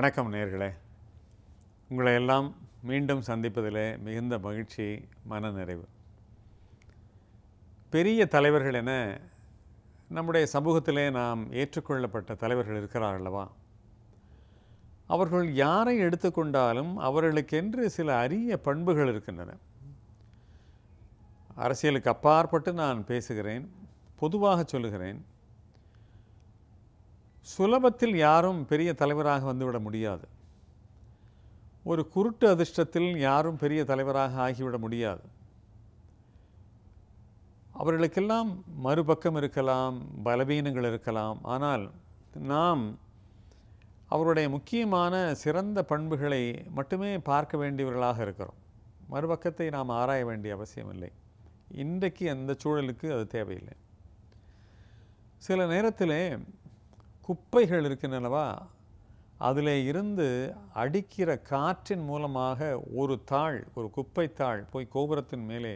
வணக்கம் நேயர்களே. உங்களை எல்லாம் மீண்டும் சந்திப்பதிலே மிகுந்த மகிழ்ச்சி, மனநிறைவு. பெரிய தலைவர்கள் என நம்முடைய சமூகத்திலே நாம் ஏற்றுக்கொள்ளப்பட்ட தலைவர்கள் இருக்கிறார்கள் அல்லவா? அவர்கள் யாரை எடுத்துக்கொண்டாலும் அவர்களுக்கென்று சில அரிய பண்புகள் இருக்கின்றன. அரசியலுக்கு அப்பாற்பட்டு நான் பேசுகிறேன், பொதுவாக சொல்லுகிறேன். சுலபத்தில் யாரும் பெரிய தலைவராக வந்துவிட முடியாது. ஒரு குருட்டு அதிர்ஷ்டத்தில் யாரும் பெரிய தலைவராக ஆகிவிட முடியாது. அவர்களுக்கெல்லாம் மறுபக்கம் இருக்கலாம், பலவீனங்கள் இருக்கலாம். ஆனால் நாம் அவருடைய முக்கியமான சிறந்த பண்புகளை மட்டுமே பார்க்க வேண்டியவர்களாக இருக்கிறோம். மறுபக்கத்தை நாம் ஆராய வேண்டிய அவசியமில்லை. இன்றைக்கு அந்த சூழலுக்கு அது தேவையில்லை. சில நேரத்திலே குப்பைகள் இருக்கின்றனவா, அதில் இருந்து அடிக்கிற காற்றின் மூலமாக ஒரு குப்பை தாள் போய் கோபுரத்தின் மேலே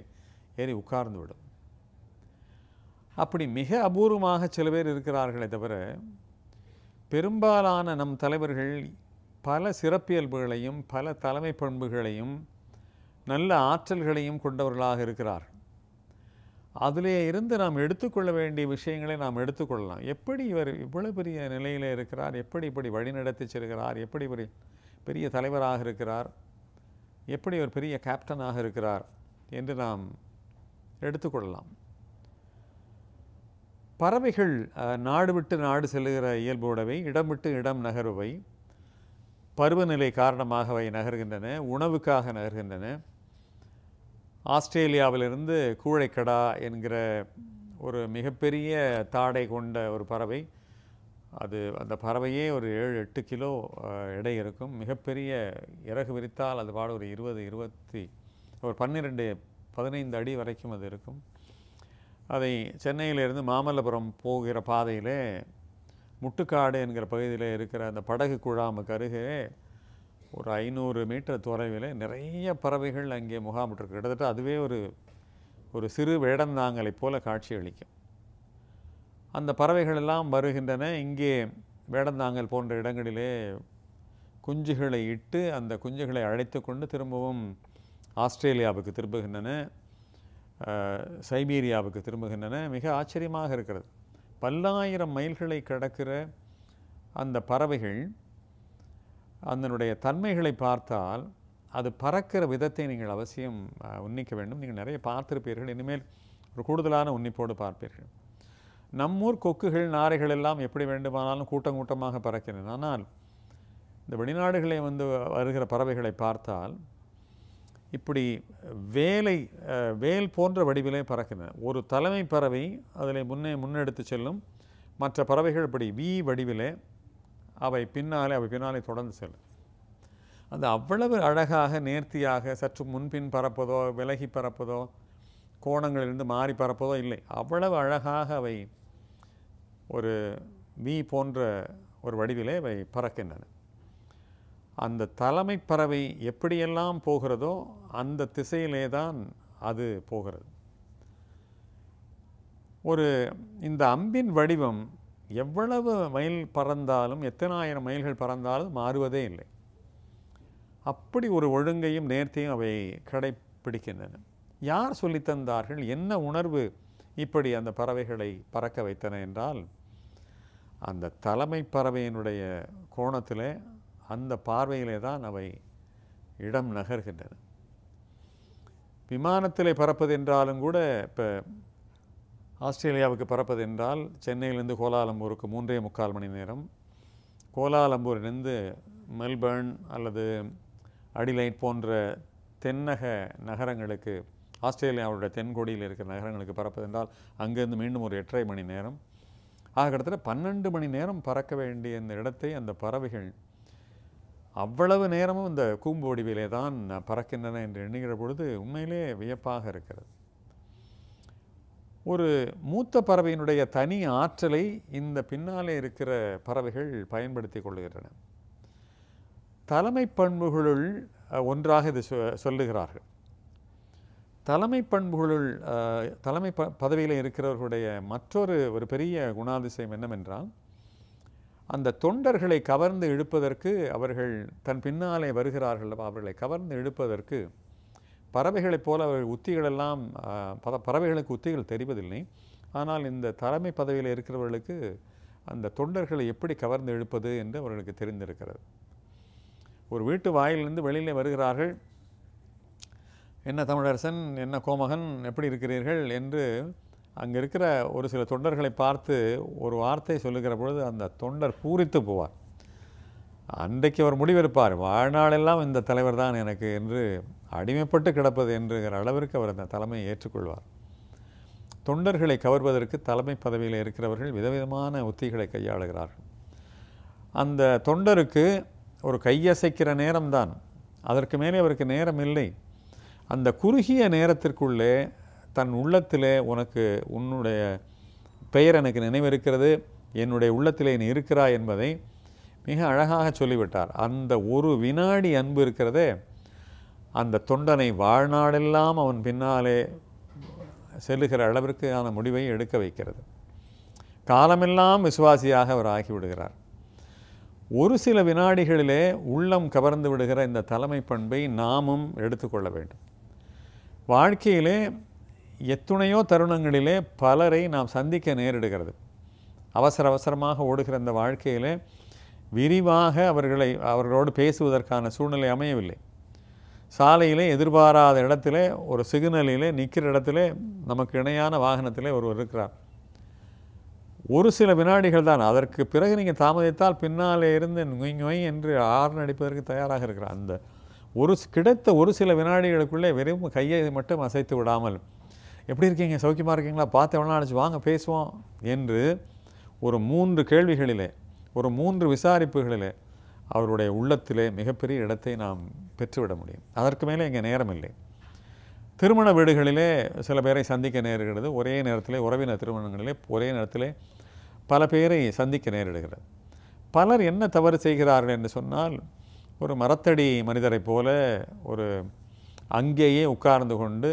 ஏறி உட்கார்ந்து விடும். அப்படி மிக அபூர்வமாக சில பேர் இருக்கிறார்களே தவிர, பெரும்பாலான நம் தலைவர்கள் பல சிறப்பியல்புகளையும் பல தலைமை பண்புகளையும் நல்ல ஆற்றல்களையும் கொண்டவர்களாக இருக்கிறார்கள். அதிலே இருந்து நாம் எடுத்துக்கொள்ள வேண்டிய விஷயங்களை நாம் எடுத்துக்கொள்ளலாம். எப்படி இவர் இவ்வளவு பெரிய நிலையில் இருக்கிறார், எப்படி இப்படி வழிநடத்தி செல்கிறார், எப்படி பெரிய தலைவராக இருக்கிறார், எப்படி ஒரு பெரிய கேப்டனாக இருக்கிறார் என்று நாம் எடுத்துக்கொள்ளலாம். பறவைகள் நாடு விட்டு நாடு செல்லுகிற இயல்புடையவை, இடம் விட்டு இடம் நகர்வை, பருவநிலை காரணமாக அவை நகர்கின்றன, உணவுக்காக நகர்கின்றன. ஆஸ்திரேலியாவிலிருந்து கூழைக்கடா என்கிற ஒரு மிகப்பெரிய தாடை கொண்ட ஒரு பறவை, அந்த பறவையே ஒரு 7-8 கிலோ எடை இருக்கும். மிகப்பெரிய இறகு விரித்தால் அது பாட ஒரு 12-15 அடி வரைக்கும் அது இருக்கும். அதை சென்னையிலிருந்து மாமல்லபுரம் போகிற பாதையிலே முட்டுக்காடு என்கிற பகுதியில் இருக்கிற அந்த படகு குழாமுக்கு அருகே ஒரு 500 மீட்டர் தொலைவில் நிறைய பறவைகள் அங்கே முகாமிட்டிருக்கு. கிட்டத்தட்ட அதுவே ஒரு சிறு வேடந்தாங்கலை போல காட்சி அளிக்கும். அந்த பறவைகள் எல்லாம் வருகின்றன. இங்கே வேடந்தாங்கல் போன்ற இடங்களிலே குஞ்சுகளை இட்டு அந்த குஞ்சுகளை அழைத்து கொண்டு திரும்பவும் ஆஸ்திரேலியாவுக்கு திரும்புகின்றன, சைபீரியாவுக்கு திரும்புகின்றன. மிக ஆச்சரியமாக இருக்கிறது. பல்லாயிரம் மைல்களை கடக்கிற அந்த பறவைகள் அதனுடைய தன்மைகளை பார்த்தால் அது பறக்கிற விதத்தை நீங்கள் அவசியம் உன்னிக்க வேண்டும். நீங்கள் நிறைய பார்த்திருப்பீர்கள், இனிமேல் ஒரு கூடுதலான உன்னிப்போடு பார்ப்பீர்கள். நம்மூர் கொக்குகள், நாரைகள் எல்லாம் எப்படி வேண்டுமானாலும் கூட்டம் கூட்டமாக பறக்கின்றன. ஆனால் இந்த வெளிநாடுகளை வருகிற பறவைகளை பார்த்தால் இப்படி வேல் போன்ற வடிவிலே பறக்கின்றன. ஒரு தலைமை பறவை அதில் முன்னெடுத்து செல்லும், மற்ற பறவைகள் இப்படி வி வடிவிலே அவை பின்னாலே தொடர்ந்து செல்லும். அது அவ்வளவு அழகாக, நேர்த்தியாக, சற்று முன்பின் பறப்பதோ விலகி பறப்பதோ கோணங்களிலிருந்து மாறி பறப்பதோ இல்லை. அவ்வளவு அழகாக அவை ஒரு வி போன்ற ஒரு வடிவிலே அவை பறக்கின்றன. அந்த தலைமை பறவை எப்படியெல்லாம் போகிறதோ அந்த திசையிலே தான் அது போகிறது. இந்த அம்பின் வடிவம் எவ்வளவு மைல் பறந்தாலும், எத்தனை ஆயிரம் மைல்கள் பறந்தாலும் மாறுவதே இல்லை. அப்படி ஒரு ஒழுங்கையும் நேர்த்தியும் அவை கடைப்பிடிக்கின்றன. யார் சொல்லித்தந்தார்கள்? என்ன உணர்வு இப்படி அந்த பறவைகளை பறக்க வைத்தன என்றால், அந்த தலைமை பறவையினுடைய கோணத்திலே, அந்த பார்வையிலே தான் அவை இடம் நகர்கின்றன. விமானத்திலே பறப்பது என்றாலும் கூட, இப்போ ஆஸ்திரேலியாவுக்கு பறப்பது என்றால் சென்னையிலிருந்து கோலாலம்பூருக்கு 3.25 மணி நேரம், கோலாலம்பூரிலிருந்து மெல்பர்ன் அல்லது அடிலைட் போன்ற தென்னக நகரங்களுக்கு, ஆஸ்திரேலியாவுடைய தென்கொடியில் இருக்கிற நகரங்களுக்கு பறப்பது என்றால் அங்கேருந்து மீண்டும் ஒரு 8.5 மணி நேரம். கிட்டத்தட்ட 12 மணி நேரம் பறக்க வேண்டிய இந்த இடத்தை அந்த பறவைகள் அவ்வளவு நேரமும் இந்த கூம்பு வடிவிலே தான் பறக்கின்றன என்று எண்ணுகிற பொழுது உண்மையிலே வியப்பாக இருக்கிறது. ஒரு மூத்த பறவையினுடைய தனி ஆற்றலை இந்த பின்னாலே இருக்கிற பறவைகள் பயன்படுத்தி கொள்ளுகின்றன. தலைமை பண்புகளுள் ஒன்றாக இது சொல்லுகிறார்கள். தலைமை பண்புகளுள் பதவியில் இருக்கிறவர்களுடைய மற்றொரு பெரிய குணாதிசயம் என்னவென்றால், அந்த தொண்டர்களை கவர்ந்து இழுப்பதற்கு அவர்கள் தன் பின்னாலே வருகிறார்கள். அவர்களை கவர்ந்து இழுப்பதற்கு பறவைகளைப் போல அவர்கள் உத்திகளெல்லாம் பறவைகளுக்கு உத்திகள் தெரிவதில்லை. ஆனால் இந்த தலைமை பதவியில் இருக்கிறவர்களுக்கு அந்த தொண்டர்களை எப்படி கவர்ந்து இழுப்பது என்று அவர்களுக்கு தெரிந்திருக்கிறது. ஒரு வீட்டு வாயிலிருந்து வெளியிலே வருகிறார்கள். என்ன தமிழரசன், என்ன கோமகன், எப்படி இருக்கிறீர்கள் என்று அங்கே இருக்கிற ஒரு சில தொண்டர்களை பார்த்து ஒரு வார்த்தை சொல்லுகிற பொழுது அந்த தொண்டர் பூரித்து போவார். அன்றைக்கு அவர் முடிவெடுப்பார், வாழ்நாளெல்லாம் இந்த தலைவர் தான் எனக்கு என்று அடிமைப்பட்டு கிடப்பது என்கிற அளவிற்கு அவர் அந்த தலைமையை ஏற்றுக்கொள்வார். தொண்டர்களை கவர்வதற்கு தலைமை பதவியில் இருக்கிறவர்கள் விதவிதமான உத்திகளை கையாளுகிறார்கள். அந்த தொண்டருக்கு ஒரு கையசைக்கிற நேரம்தான், அதற்கு மேலே அவருக்கு நேரம் இல்லை. அந்த குறுகிய நேரத்திற்குள்ளே தன் உள்ளத்திலே உன்னுடைய பெயர் எனக்கு நினைவிருக்கிறது, என்னுடைய உள்ளத்திலே நீ இருக்கிறாய் என்பதை மிக அழகாக சொல்லிவிட்டார். அந்த ஒரு வினாடி அன்பு இருக்கிறதே, அந்த தொண்டனை வாழ்நாளெல்லாம் அவன் பின்னாலே செல்லுகிற அளவிற்கான முடிவை எடுக்க வைக்கிறது. காலமெல்லாம் விசுவாசியாக அவர் ஆகிவிடுகிறார். ஒரு சில வினாடிகளிலே உள்ளம் கவர்ந்து விடுகிற இந்த தலைமை பண்பை நாமும் எடுத்துக்கொள்ள வேண்டும். வாழ்க்கையிலே எத்துணையோ தருணங்களிலே பலரை நாம் சந்திக்க நேரிடுகிறது. அவசரமாக ஓடுகிற இந்த வாழ்க்கையிலே விரிவாக அவர்களோடு பேசுவதற்கான சூழ்நிலை அமையவில்லை. சாலையிலே எதிர்பாராத இடத்திலே ஒரு சிக்னலிலே நிற்கிற இடத்திலே நமக்கு இணையான வாகனத்திலே ஒருவர் இருக்கிறார். ஒரு சில வினாடிகள் தான், அதற்கு பிறகு நீங்கள் தாமதித்தால் பின்னாலே இருந்து நொய் என்று ஆர்ன் அடிப்பதற்கு தயாராக இருக்கிறார். அந்த கிடைத்த ஒரு சில வினாடிகளுக்குள்ளே வெறும் கையை மட்டும் அசைத்து விடாமல், எப்படி இருக்கீங்க, சௌக்கியமாக இருக்கீங்களா, பார்த்து எவ்வளோ நாளைச்சு, வாங்க பேசுவோம் என்று ஒரு 3 கேள்விகளிலே, ஒரு 3 விசாரிப்புகளிலே அவருடைய உள்ளத்திலே மிகப்பெரிய இடத்தை நாம் பெற்றுவிட முடியும். அதற்கு மேலே இங்கே நேரம் இல்லை. திருமண வீடுகளிலே சில பேரை சந்திக்க நேரிடுகிறது. ஒரே நேரத்திலே உறவினர் திருமணங்களிலே ஒரே நேரத்திலே பல பேரை சந்திக்க நேரிடுகிறது. பலர் என்ன தவறு செய்கிறார்கள் என்று சொன்னால், ஒரு மரத்தடி மனிதரைப் போல ஒரு அங்கேயே உட்கார்ந்து கொண்டு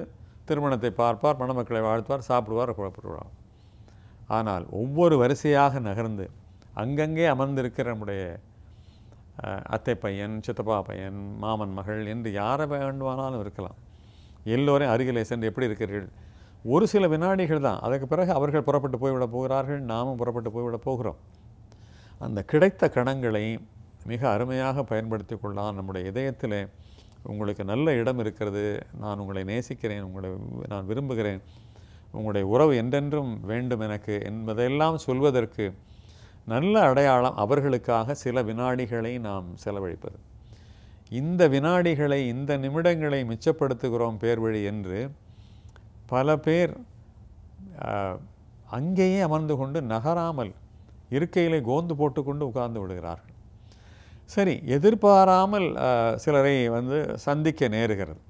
திருமணத்தை பார்ப்பார், மணமக்களை வாழ்த்துவார், சாப்பிடுவார், குழப்பிடுவார். ஆனால் ஒவ்வொரு வரிசையாக நகர்ந்து அங்கங்கே அமர்ந்திருக்கிற நம்முடைய அத்தை பையன், சித்தப்பா பையன், மாமன் மகள் என்று யாரை வேண்டுமானாலும் இருக்கலாம், எல்லோரையும் அருகிலே சென்று எப்படி இருக்கிறீர்கள், ஒரு சில வினாடிகள் தான். அதற்கு பிறகு அவர்கள் புறப்பட்டு போய்விடப் போகிறார்கள், நாமும் புறப்பட்டு போய்விடப் போகிறோம். அந்த கிடைத்த கணங்களை மிக அருமையாக பயன்படுத்தி கொள்ளலாம். நம்முடைய இதயத்தில் உங்களுக்கு நல்ல இடம் இருக்கிறது, நான் உங்களை நேசிக்கிறேன், நான் விரும்புகிறேன், உங்களுடைய உறவு என்றென்றும் வேண்டும் எனக்கு என்பதையெல்லாம் சொல்வதற்கு நல்ல அடையாளம் அவர்களுக்காக சில வினாடிகளை நாம் செலவழிப்பது. இந்த வினாடிகளை, இந்த நிமிடங்களை மிச்சப்படுத்துகிறோம் பேர் வழி என்று பல பேர் அங்கேயே அமர்ந்து கொண்டு நகராமல் இருக்கையிலே கோந்து போட்டுக்கொண்டு உட்கார்ந்து விடுகிறார்கள். சரி, எதிர்பாராமல் சிலரை சந்திக்க நேருகிறது.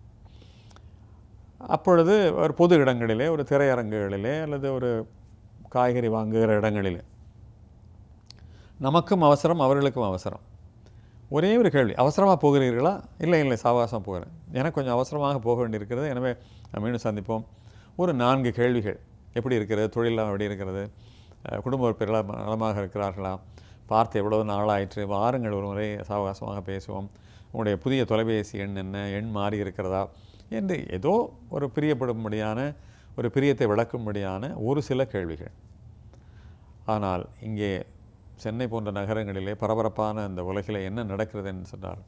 அப்பொழுது ஒரு பொது இடங்களிலே, ஒரு திரையரங்குகளிலே அல்லது ஒரு காய்கறி வாங்குகிற இடங்களிலே நமக்கும் அவசரம், அவர்களுக்கும் அவசரம். ஒரே ஒரு கேள்வி, அவசரமாக போகிறீர்களா? இல்லை சாவகாசமாக போகிறேன், எனக்கு கொஞ்சம் அவசரமாக போக வேண்டியிருக்கிறது, எனவே மீண்டும் சந்திப்போம். ஒரு 4 கேள்விகள். எப்படி இருக்கிறது, தொழிலெலாம் எப்படி இருக்கிறது, குடும்ப உறுப்பினர்களாக நலமாக இருக்கிறார்களா, பார்த்து எவ்வளவு நாளாயிற்று, வாருங்கள் ஒரு முறை சாவகாசமாக பேசுவோம், உங்களுடைய புதிய தொலைபேசி எண் என்ன, எண் மாறி இருக்கிறதா என்று ஏதோ ஒரு பிரியப்படும்படியான, ஒரு பிரியத்தை விளக்கும்படியான ஒரு சில கேள்விகள். ஆனால் இங்கே சென்னை போன்ற நகரங்களிலே பரபரப்பான அந்த உலகிலே என்ன நடக்கிறது என்று சொன்னார்,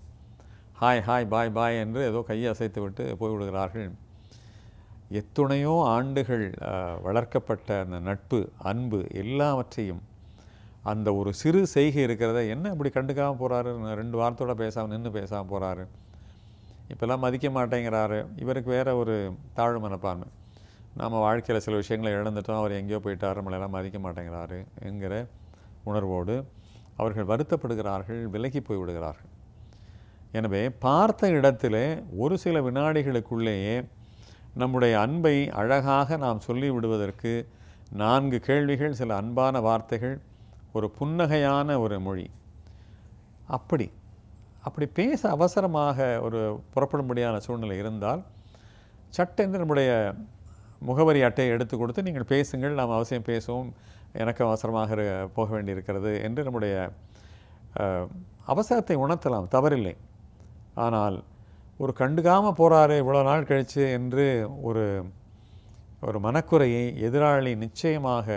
ஹாய் பாய் என்று ஏதோ கையை அசைத்து விட்டு போய்விடுகிறார்கள். எத்துணையோ ஆண்டுகள் வளர்க்கப்பட்ட அந்த நட்பு, அன்பு எல்லாவற்றையும் அந்த ஒரு சிறு செய்கை இருக்கிறத என்ன இப்படி கண்டுக்காமல் போகிறாரு, 2 வாரத்தோடு பேசாமல் நின்று பேசாமல் போகிறாரு, இப்போல்லாம் மதிக்க மாட்டேங்கிறாரு, இவருக்கு வேறு ஒரு தாழ்வு மனப்பான்மை, நாம் வாழ்க்கையில் சில விஷயங்களை இழந்துட்டோம், அவர் எங்கேயோ போயிட்டார், நம்மளெல்லாம் மதிக்க மாட்டேங்கிறாரு என்கிற உணர்வோடு அவர்கள் வருத்தப்படுகிறார்கள், விலகி போய்விடுகிறார்கள். எனவே பார்த்த இடத்திலே ஒரு சில வினாடிகளுக்குள்ளேயே நம்முடைய அன்பை அழகாக நாம் சொல்லிவிடுவதற்கு 4 கேள்விகள், சில அன்பான வார்த்தைகள், ஒரு புன்னகையான ஒரு மொழி. அப்படி பேச அவசரமாக ஒரு புறப்படும்படியான சூழ்நிலை இருந்தால் சட்டென்று நம்முடைய முகவரி அட்டையை எடுத்து கொடுத்து நீங்கள் பேசுங்கள், நாம் அவசியம் பேசுவோம், எனக்கு அவசரமாக போக வேண்டியிருக்கிறது என்று நம்முடைய அவசரத்தை உணர்த்தலாம், தவறில்லை. ஆனால் ஒரு கண்டுக்காமல் போகிறாரே இவ்வளோ நாள் கழித்து என்று ஒரு ஒரு மனக்குறையை எதிராளி நிச்சயமாக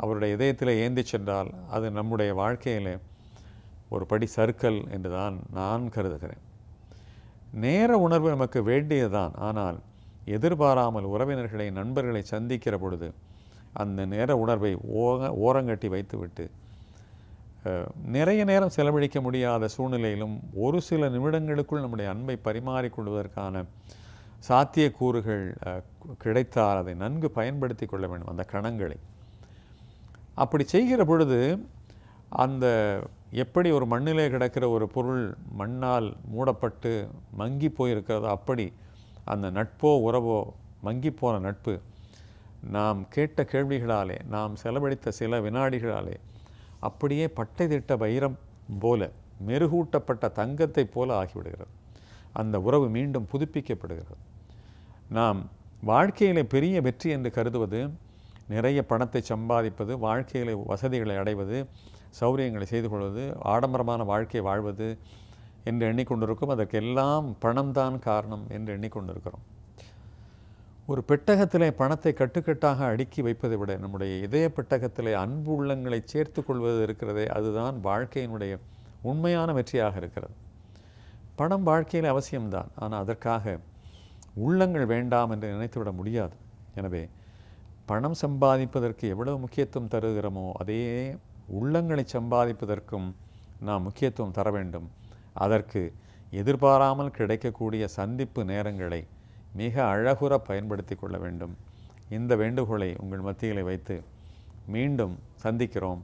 அவருடைய இதயத்தில் ஏந்தி சென்றால் அது நம்முடைய வாழ்க்கையில் ஒரு படி சறுக்கல் என்று தான் நான் கருதுகிறேன். நேர உணர்வு நமக்கு வேண்டியதுதான். ஆனால் எதிர்பாராமல் உறவினர்களை, நண்பர்களை சந்திக்கிற பொழுது அந்த நேர உணர்வை ஓரங்கட்டி வைத்துவிட்டு நிறைய நேரம் செலவழிக்க முடியாத சூழ்நிலையிலும் ஒரு சில நிமிடங்களுக்குள் நம்முடைய அன்பை பரிமாறிக்கொள்வதற்கான சாத்தியக்கூறுகள் கிடைத்தால் அதை நன்கு பயன்படுத்தி கொள்ள வேண்டும், அந்த கணங்களை. அப்படி செய்கிற பொழுது அந்த எப்படி ஒரு மண்ணிலே கிடக்கிற ஒரு பொருள் மண்ணால் மூடப்பட்டு மங்கி போயிருக்கிறதோ அப்படி அந்த நட்போ உறவோ மங்கிப்போன நட்பு நாம் கேட்ட கேள்விகளாலே, நாம் செலவழித்த சில வினாடிகளாலே அப்படியே பட்டை திட்ட வைரம் போல, மெருகூட்டப்பட்ட தங்கத்தை போல ஆகிவிடுகிறது. அந்த உறவு மீண்டும் புதுப்பிக்கப்படுகிறது. நாம் வாழ்க்கையிலே பெரிய வெற்றி என்று கருதுவது நிறைய பணத்தை சம்பாதிப்பது, வாழ்க்கையிலே வசதிகளை அடைவது, சௌரியங்களை செய்து கொள்வது, ஆடம்பரமான வாழ்க்கையை வாழ்வது என்று எண்ணிக்கொண்டிருக்கும். அதற்கெல்லாம் பணம்தான் காரணம் என்று எண்ணிக்கொண்டிருக்கிறோம். ஒரு பெட்டகத்திலே பணத்தை கட்டுக்கட்டாக அடுக்கி வைப்பதை விட நம்முடைய இதய பெட்டகத்திலே அன்பு உள்ளங்களை சேர்த்து கொள்வது இருக்கிறதே, அதுதான் வாழ்க்கையினுடைய உண்மையான வெற்றியாக இருக்கிறது. பணம் வாழ்க்கையில் அவசியம்தான். ஆனால் அதற்காக உள்ளங்கள் வேண்டாம் என்று நினைத்துவிட முடியாது. எனவே பணம் சம்பாதிப்பதற்கு எவ்வளவு முக்கியத்துவம் தருகிறோமோ அதே உள்ளங்களை சம்பாதிப்பதற்கும் நாம் முக்கியத்துவம் தர வேண்டும். அதற்கு எதிர்பாராமல் கிடைக்கக்கூடிய சந்திப்பு நேரங்களை மிக அழகுற பயன்படுத்தி கொள்ள வேண்டும். இந்த வேண்டுகோளை உங்கள் மத்தியிலே வைத்து மீண்டும் சந்திக்கிறோம்.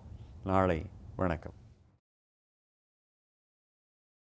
நாளை வணக்கம்.